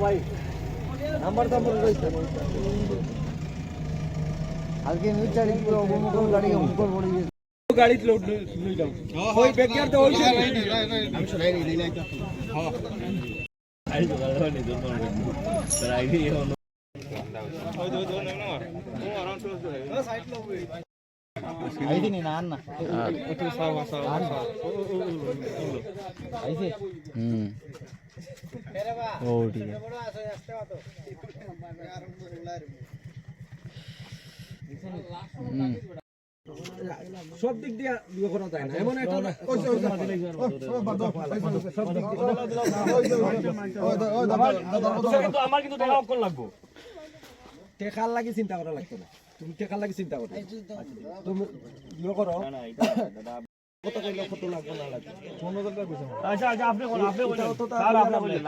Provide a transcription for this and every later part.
ভাই নাম্বার দাম্বার রয়েছে আজকে নিউজ চারি পুরো অবমুখ গাড়ি অমুক পড়ে গেছে গাড়ি লোড লই যাও ওই বেকার তো ওই আমি সরাই নি নাই হ্যাঁ আই তো গাড়ি নি তো তার আইডি হলো ওই দো না ও আরাম से সাইড লো আইডি নি না না একটু সাওয়া আইছে ও ঠিক আছে সব দিক দিয়ে বিয়ে করা যায় না এমন একটা আমার কিন্তু টাকা অক্ষণ লাগবো টেকার লাগি চিন্তা করা লাগতো না তুমি টেকার লাগি চিন্তা করো তুমি বিয়ে করো কত কইলো কত লাগবে না লাগবে 15000 টাকা কইছো আচ্ছা আচ্ছা আপনি বলেন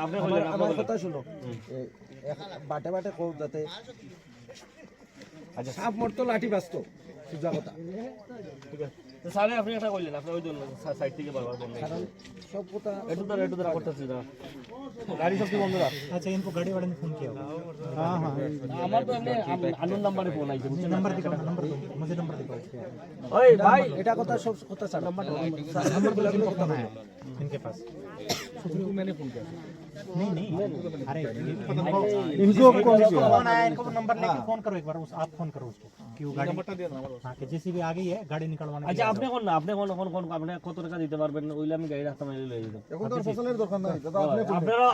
আপনি বলেন আমার কথা শুনো বাটে বাটে কও যাতে আচ্ছা সাপ মরতো লাঠি বাজতো সুজা কথা ঠিক আছে তো সালে আপনি একটা কইলেন আপনি ওই জন্য সাইড থেকে বারবার বললেন কারণ সব কথা একটু ধরে করতেছি না গাড়ি সব বন্ধ রাখ আচ্ছা इनको गाड़ी वाले ने फोन किया हां हां আমার তো এমনি আনন্দ নাম্বারে ফোন আইছে মুझे नंबर दिखाओ नंबर दो मुझे नंबर दिखाओ ओए भाई এটা কথা সব কথা স্যার नंबर গুলো কথা না इनके पास सुप्रीम मैंने फोन किया नहीं अरे इनको कौन आया इनको नंबर लेके फोन करो एक बार उस आप फोन करो उसको कि वो गाड़ी नंबरটা দিয়ে দাও हां कि जैसे भी आ गई है गाड़ी निकलवाने अच्छा আপনি কোন না আপনি কোন আপনি কত টাকা দিতে পারবেন ওইলে আমি গাড়ি রাস্তা মেরে লয়ে যাব এখন তো ফসলের দরকার নাই দাদা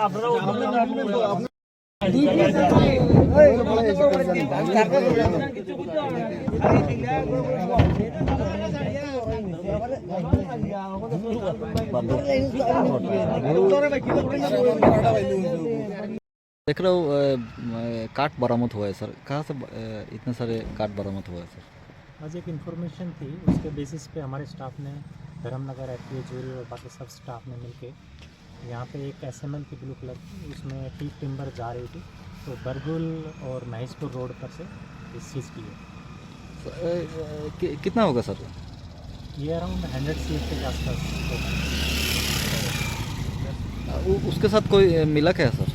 আপনারা देख रहा हूँ काट बरामद हुआ है सर कहाँ से इतने सारे काट बरामद हुआ है सर आज एक इन्फॉर्मेशन थी उसके बेसिस पे हमारे स्टाफ ने धर्मनगर एफपीए जोरी और बाकी सब स्टाफ ने मिलके यहाँ पे एक एसएमएल की ब्लू कलर उसमें टीप टिम्बर जा रही थी तो बरगुल और महेशपुर रोड पर से इस चीज़ की है कितना होगा सर ये अराउंड 100 सीट के आसपास होगा। उसके साथ कोई मिला क्या है सर